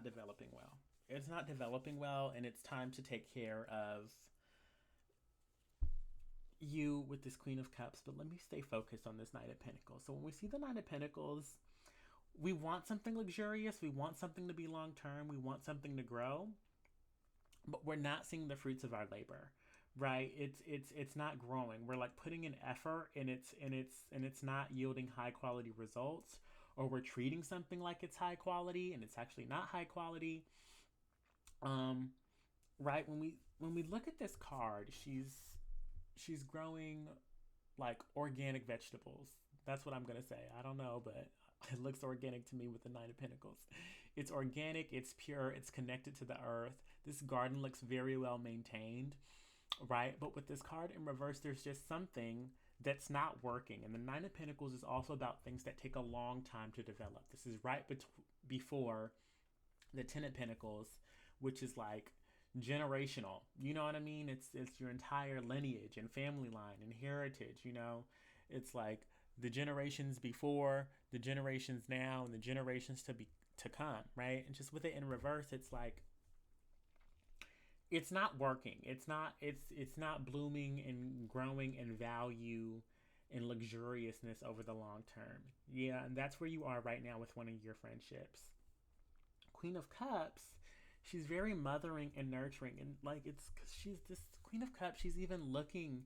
Speaker 1: developing well. It's not developing well, and it's time to take care of you with this Queen of Cups. But let me stay focused on this 9 of Pentacles. So when we see the 9 of Pentacles, we want something luxurious. We want something to be long term. We want something to grow, but we're not seeing the fruits of our labor, right? It's not growing. We're like putting in effort, and it's not yielding high quality results. Or we're treating something like it's high quality and it's actually not high quality. Right? When we look at this card, she's growing like organic vegetables. That's what I'm gonna say. I don't know, but it looks organic to me with the 9 of Pentacles. It's organic, it's pure, it's connected to the earth. This garden looks very well maintained, right? But with this card in reverse, there's just something that's not working. And the 9 of Pentacles is also about things that take a long time to develop. This is right before the 10 of Pentacles, which is like generational. You know what I mean? It's your entire lineage and family line and heritage, you know? It's like the generations before, the generations now, and the generations to come, right? And just with it in reverse, it's like it's not working. It's not blooming and growing in value and luxuriousness over the long term. Yeah, and that's where you are right now with one of your friendships. Queen of Cups, she's very mothering and nurturing, and like it's because she's this Queen of Cups. She's even looking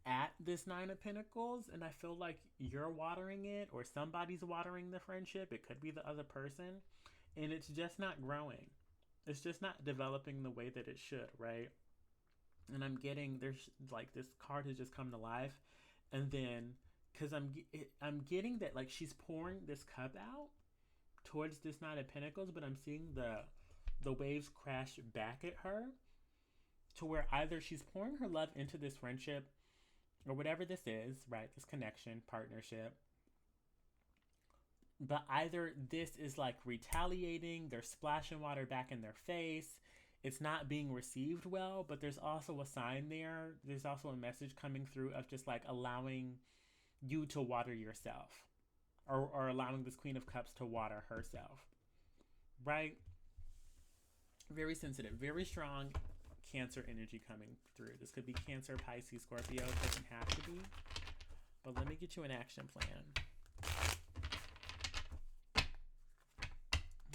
Speaker 1: at this 9 of Pentacles, and I feel like you're watering it, or somebody's watering the friendship. It could be the other person, and it's just not growing. It's just not developing the way that it should, right? And I'm getting, there's like this card has just come to life, and then because I'm getting that like she's pouring this cup out towards this 9 of Pentacles, but I'm seeing the waves crash back at her, to where either she's pouring her love into this friendship or whatever this is, right? This connection, partnership. But either this is like retaliating, they're splashing water back in their face, it's not being received well, but there's also a sign there. There's also a message coming through of just like allowing you to water yourself, or allowing this Queen of Cups to water herself, right? Very sensitive, very strong Cancer energy coming through. This could be Cancer, Pisces, Scorpio. It doesn't have to be. But let me get you an action plan.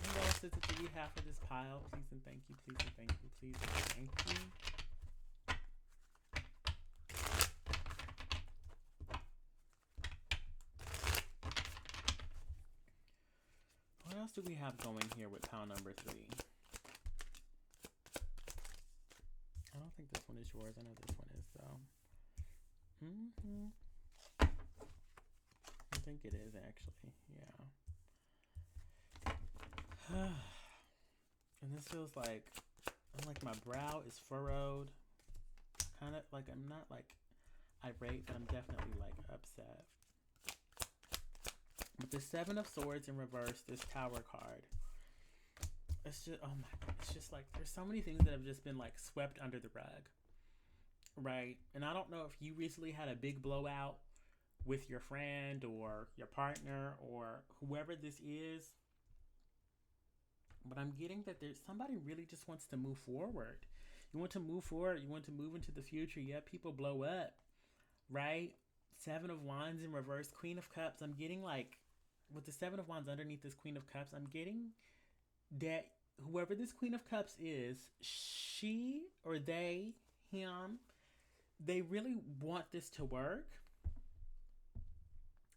Speaker 1: What else is it that we have for this pile? Please and thank you, please and thank you, please and thank you. What else do we have going here with pile number 3? think this one is yours. I know this one is, though. I think it is, actually. Yeah. And this feels like, I'm like, my brow is furrowed. Kind of like, I'm not like irate, but I'm definitely like upset. With the Seven of Swords in reverse, this Tower card, it's just, oh my God, it's just like, there's so many things that have just been like swept under the rug, right? And I don't know if you recently had a big blowout with your friend or your partner or whoever this is, but I'm getting that there's somebody really just wants to move forward. You want to move forward. You want to move into the future. Yeah, people blow up, right? Seven of Wands in reverse, Queen of Cups. I'm getting like, with the Seven of Wands underneath this Queen of Cups, I'm getting that whoever this Queen of Cups is, she or they, him, they really want this to work.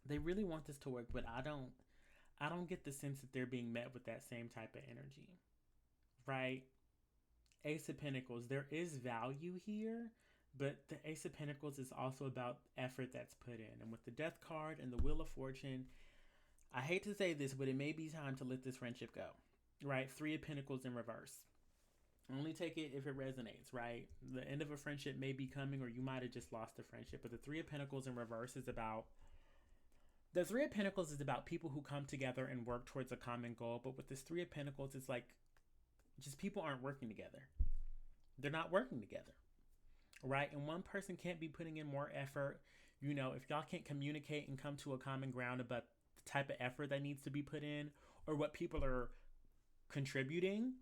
Speaker 1: They really want this to work, but I don't get the sense that they're being met with that same type of energy, right? Ace of Pentacles, there is value here, but the Ace of Pentacles is also about effort that's put in. And with the Death card and the Wheel of Fortune, I hate to say this, but it may be time to let this friendship go, right? Three of Pentacles in reverse. Only take it if it resonates, right? The end of a friendship may be coming, or you might have just lost a friendship. But the Three of Pentacles in reverse is about, the Three of Pentacles is about people who come together and work towards a common goal. But with this Three of Pentacles, it's like, just people aren't working together. They're not working together, right? And one person can't be putting in more effort. You know, if y'all can't communicate and come to a common ground about the type of effort that needs to be put in or what people are contributing,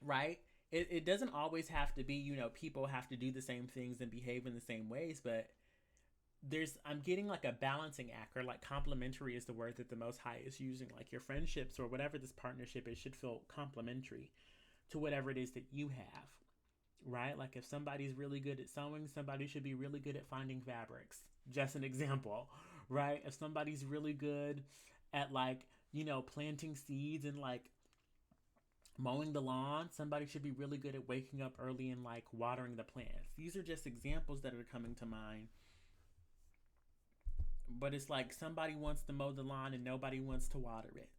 Speaker 1: right? It doesn't always have to be, you know, people have to do the same things and behave in the same ways, but I'm getting like a balancing act, or like complementary is the word that the Most High is using. Like your friendships or whatever this partnership is should feel complementary to whatever it is that you have, right? Like if somebody's really good at sewing, somebody should be really good at finding fabrics. Just an example, right? If somebody's really good at like, you know, planting seeds and like mowing the lawn, somebody should be really good at waking up early and like watering the plants. These are just examples that are coming to mind. But it's like somebody wants to mow the lawn and nobody wants to water it,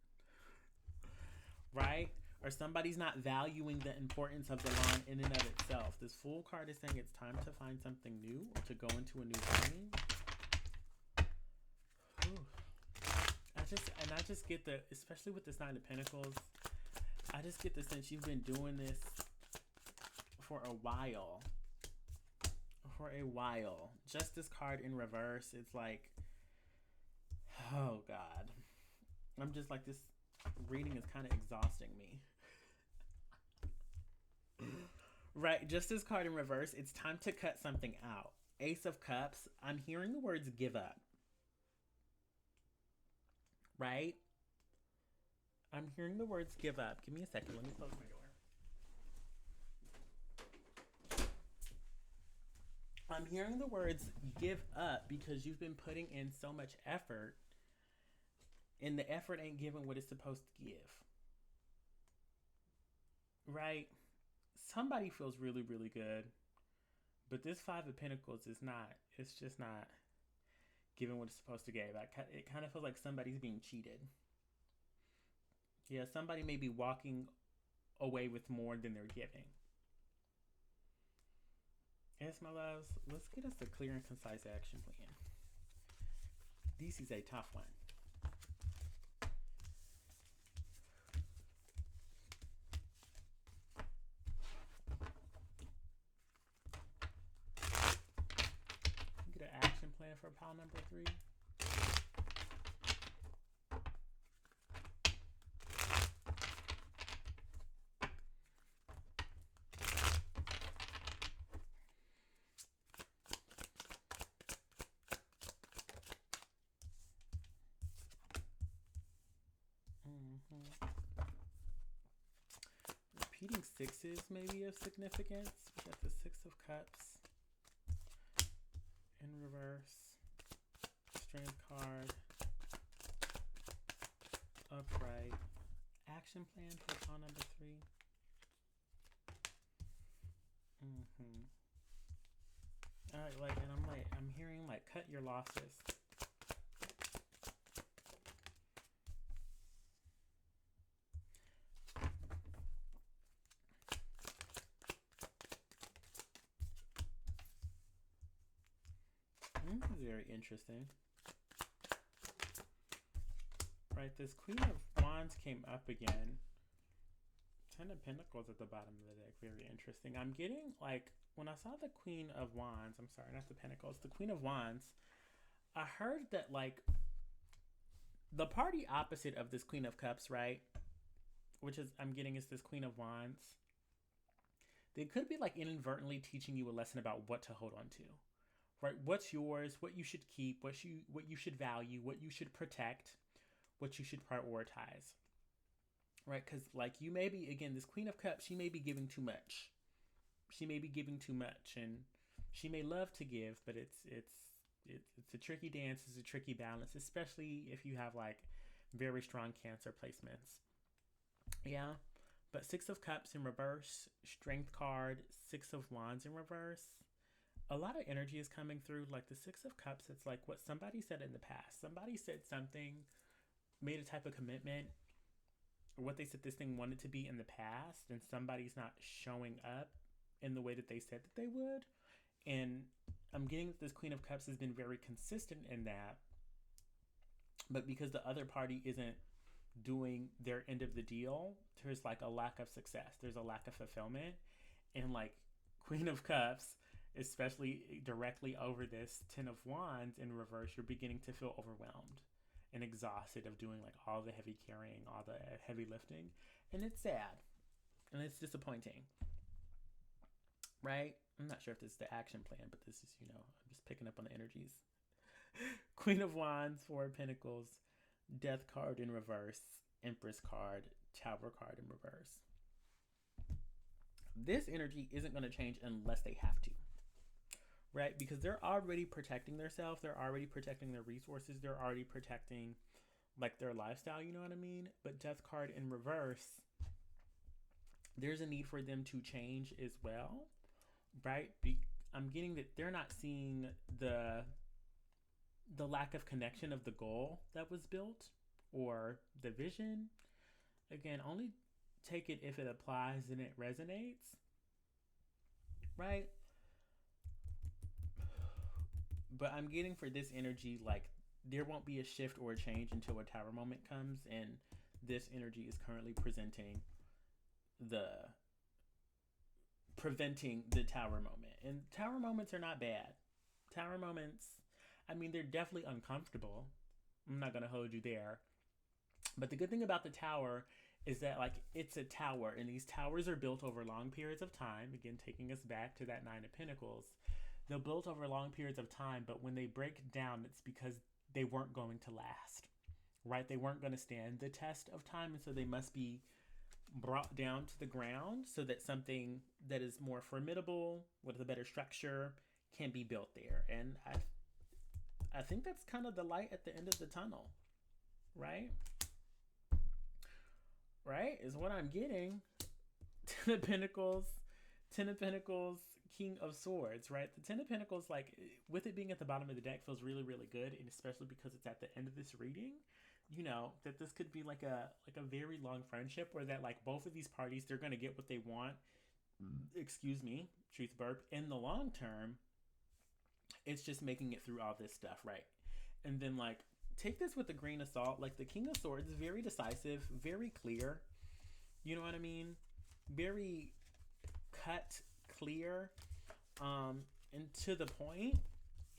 Speaker 1: right? Or somebody's not valuing the importance of the lawn in and of itself. This Fool card is saying it's time to find something new or to go into a new journey. I just get the, especially with this Nine of Pentacles, I just get the sense you've been doing this for a while. Justice card in reverse, it's like, oh God. I'm just like, this reading is kind of exhausting me. Right, Justice card in reverse, it's time to cut something out. Ace of Cups, I'm hearing the words give up. Right? I'm hearing the words give up. Give me a second, let me close my door. I'm hearing the words give up because you've been putting in so much effort and the effort ain't giving what it's supposed to give. Right? Somebody feels really, really good, but this Five of Pentacles is not, it's just not giving what it's supposed to give. It kind of feels like somebody's being cheated. Yeah, somebody may be walking away with more than they're giving. Yes, my loves, let's get us a clear and concise action plan. This is a tough one. Get an action plan for pile number 3. Repeating sixes may be of significance. We got the Six of Cups in reverse. Strength card. Upright. Action plan for pile number 3. Mm-hmm. Like, and I'm hearing like, cut your losses. This is very interesting. Right, this Queen of Wands came up again. Ten of Pentacles at the bottom of the deck. Very interesting. I'm getting like, when I saw the Queen of Wands, I'm sorry, not the Pentacles, the Queen of Wands, I heard that like the party opposite of this Queen of Cups, right? Which is, I'm getting, is this Queen of Wands. They could be like inadvertently teaching you a lesson about what to hold on to. Right? What's yours, what you should keep, what you should value, what you should protect, what you should prioritize. Right? Because like, you may be, again, this Queen of Cups, she may be giving too much. She may be giving too much, and she may love to give, but it's a tricky dance. It's a tricky balance, especially if you have like very strong Cancer placements. Yeah. But Six of Cups in reverse, Strength card, Six of Wands in reverse. A lot of energy is coming through. Like the Six of Cups, it's like what somebody said in the past. Somebody said something, made a type of commitment, or what they said this thing wanted to be in the past, and somebody's not showing up in the way that they said that they would. And I'm getting that this Queen of Cups has been very consistent in that. But because the other party isn't doing their end of the deal, there's like a lack of success. There's a lack of fulfillment. And like Queen of Cups, especially directly over this Ten of Wands in reverse, you're beginning to feel overwhelmed and exhausted of doing like all the heavy carrying, all the heavy lifting. And it's sad. And it's disappointing. Right? I'm not sure if this is the action plan, but this is, I'm just picking up on the energies. Queen of Wands, Four of Pentacles, Death card in reverse, Empress card, Tower card in reverse. This energy isn't going to change unless they have to. Right? Because they're already protecting themselves. They're already protecting their resources. They're already protecting like their lifestyle, you know what I mean? But Death card in reverse, there's a need for them to change as well. Right? I'm getting that they're not seeing the lack of connection of the goal that was built or the vision. Again, only take it if it applies and it resonates. Right? But I'm getting for this energy, like, there won't be a shift or a change until a Tower moment comes, and this energy is currently preventing the Tower moment. And Tower moments are not bad. Tower moments, I mean, they're definitely uncomfortable. I'm not going to hold you there. But the good thing about the Tower is that, like, it's a tower, and these towers are built over long periods of time. Again, taking us back to that Nine of Pentacles. They're built over long periods of time, but when they break down, it's because they weren't going to last, right? They weren't going to stand the test of time, and so they must be brought down to the ground so that something that is more formidable, with a better structure, can be built there. And I think that's kind of the light at the end of the tunnel, right? Right? Is what I'm getting. Ten of Pentacles, King of Swords, right? The Ten of Pentacles, like, with it being at the bottom of the deck, feels really, really good, and especially because it's at the end of this reading, that this could be like a very long friendship, where that, like, both of these parties, they're going to get what they want, excuse me, truth burp, in the long term. It's just making it through all this stuff, right? And then, like, take this with a grain of salt. Like, the King of Swords is very decisive, very clear, you know what I mean? Very cut, clear, and to the point,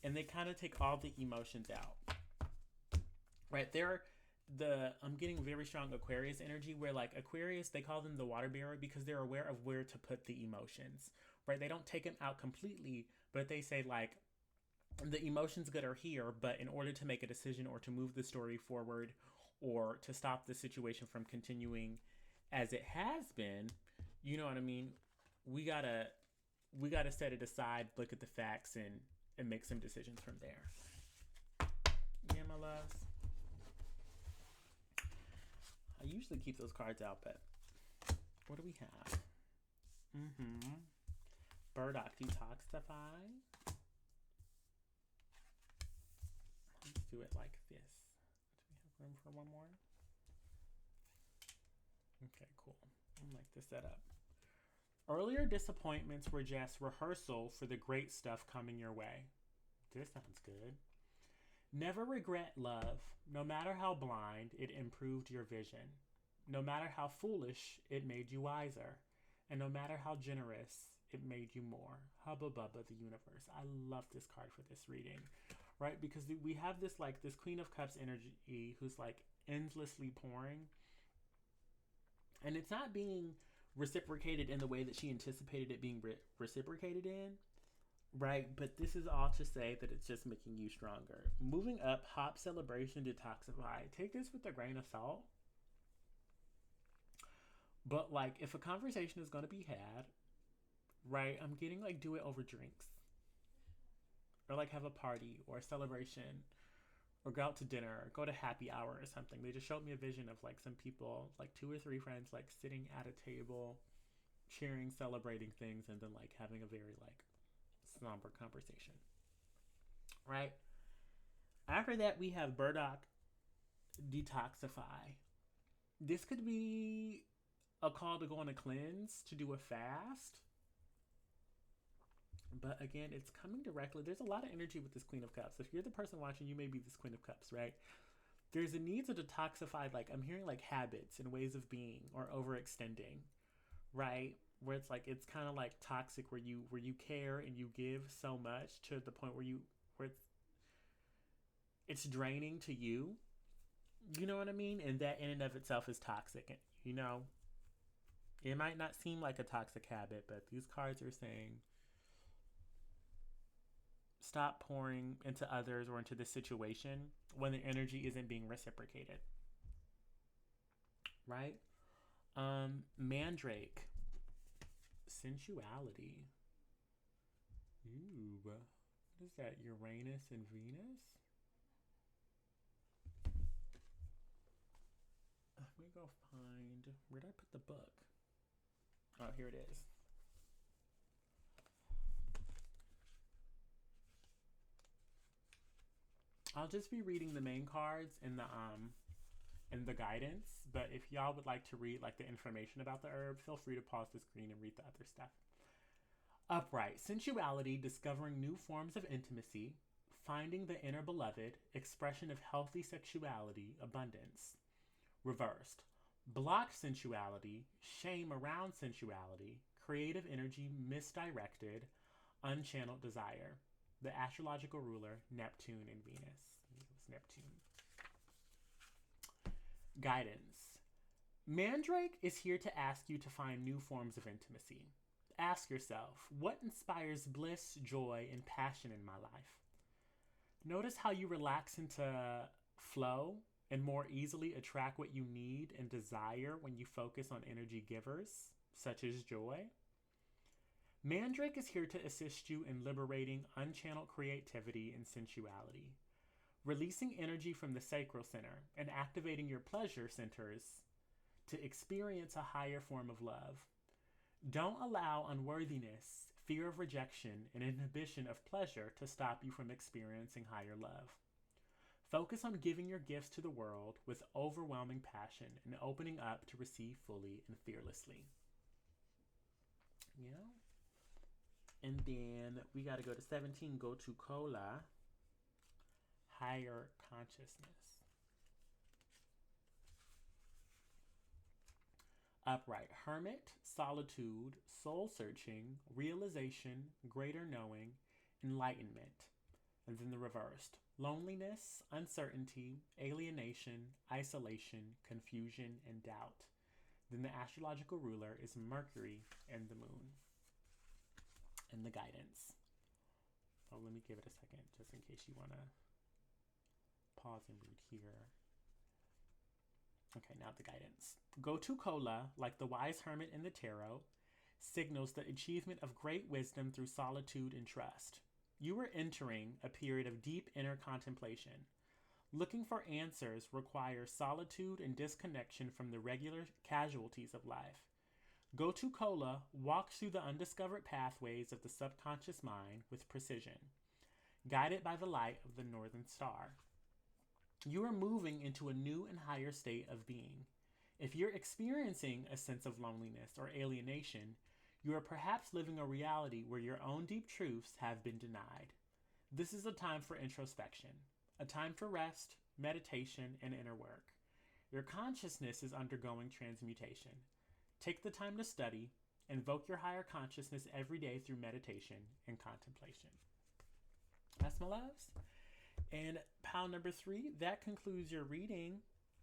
Speaker 1: and they kind of take all the emotions out. Right? I'm getting very strong Aquarius energy, where, like, Aquarius, they call them the water bearer because they're aware of where to put the emotions. Right? They don't take them out completely, but they say, like, the emotions that are here, but in order to make a decision or to move the story forward or to stop the situation from continuing as it has been, you know what I mean? We gotta set it aside, look at the facts, and make some decisions from there. Yeah, my loves. I usually keep those cards out, but what do we have? Burdock Detoxify. Let's do it like this. Do we have room for one more? Okay, cool. I like the setup. Earlier disappointments were just rehearsal for the great stuff coming your way. This sounds good. Never regret love. No matter how blind, it improved your vision. No matter how foolish, it made you wiser. And no matter how generous, it made you more. Hubba Bubba, the universe. I love this card for this reading, right? Because we have this like this Queen of Cups energy who's like endlessly pouring. And it's not being reciprocated in the way that she anticipated it being reciprocated in, right? But this is all to say that it's just making you stronger. Moving up, Hop, Celebration, Detoxify. Take this with a grain of salt. But like, if a conversation is going to be had, right, I'm getting like do it over drinks. Or like have a party or a celebration or go out to dinner or go to happy hour or something. They just showed me a vision of like some people, like 2 or 3 friends, like sitting at a table, cheering, celebrating things, and then like having a very like somber conversation. Right? After that, we have Burdock Detoxify. This could be a call to go on a cleanse, to do a fast. But again, it's coming directly. There's a lot of energy with this Queen of Cups. If you're the person watching, you may be this Queen of Cups, right? There's a need to detoxify, like I'm hearing like habits and ways of being or overextending, right? Where it's like it's kind of like toxic where you care and you give so much to the point where it's draining to you. You know what I mean? And that in and of itself is toxic. You know, it might not seem like a toxic habit, but these cards are saying stop pouring into others or into this situation when the energy isn't being reciprocated. Right? Mandrake. Sensuality. Ooh. What is that? Uranus and Venus? Let me go find... Where did I put the book? Oh, here it is. I'll just be reading the main cards in the guidance, but if y'all would like to read like the information about the herb, feel free to pause the screen and read the other stuff. Upright, sensuality, discovering new forms of intimacy, finding the inner beloved, expression of healthy sexuality, abundance. Reversed, blocked sensuality, shame around sensuality, creative energy misdirected, unchanneled desire. The astrological ruler, Neptune and Venus. It was Neptune. Guidance. Mandrake is here to ask you to find new forms of intimacy. Ask yourself, what inspires bliss, joy, and passion in my life? Notice how you relax into flow and more easily attract what you need and desire when you focus on energy givers, such as joy. Mandrake is here to assist you in liberating unchanneled creativity and sensuality, releasing energy from the sacral center and activating your pleasure centers to experience a higher form of love. Don't allow unworthiness, fear of rejection, and inhibition of pleasure to stop you from experiencing higher love. Focus on giving your gifts to the world with overwhelming passion and opening up to receive fully and fearlessly. You know? And then we got to go to 17, go to Kola, higher consciousness. Upright, hermit, solitude, soul searching, realization, greater knowing, enlightenment. And then the reversed, loneliness, uncertainty, alienation, isolation, confusion, and doubt. Then the astrological ruler is Mercury and the moon. And the guidance. Oh, let me give it a second just in case you want to pause and read here. Okay, now the guidance. Go to Kola, like the wise hermit in the tarot, signals the achievement of great wisdom through solitude and trust. You are entering a period of deep inner contemplation. Looking for answers requires solitude and disconnection from the regular casualties of life. Gotu Kola walks through the undiscovered pathways of the subconscious mind with precision, guided by the light of the Northern Star. You are moving into a new and higher state of being. If you're experiencing a sense of loneliness or alienation, you are perhaps living a reality where your own deep truths have been denied. This is a time for introspection, a time for rest, meditation, and inner work. Your consciousness is undergoing transmutation. Take the time to study, invoke your higher consciousness every day through meditation and contemplation. That's my loves. And pile number 3, that concludes your reading.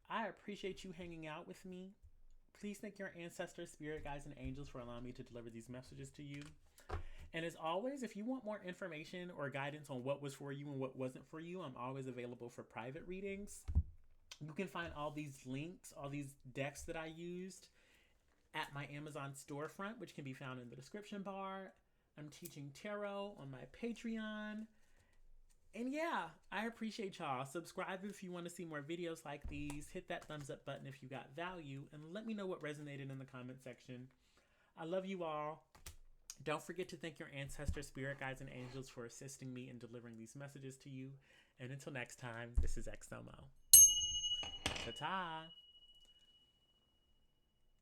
Speaker 1: I appreciate you hanging out with me. Please thank your ancestors, spirit guides, and angels for allowing me to deliver these messages to you. And as always, if you want more information or guidance on what was for you and what wasn't for you, I'm always available for private readings. You can find all these links, all these decks that I used at my Amazon storefront, which can be found in the description bar. I'm teaching tarot on my Patreon. And yeah, I appreciate y'all. Subscribe if you want to see more videos like these. Hit that thumbs up button if you got value. And let me know what resonated in the comment section. I love you all. Don't forget to thank your ancestors, spirit guides, and angels for assisting me in delivering these messages to you. And until next time, this is XOMO. Ta-ta!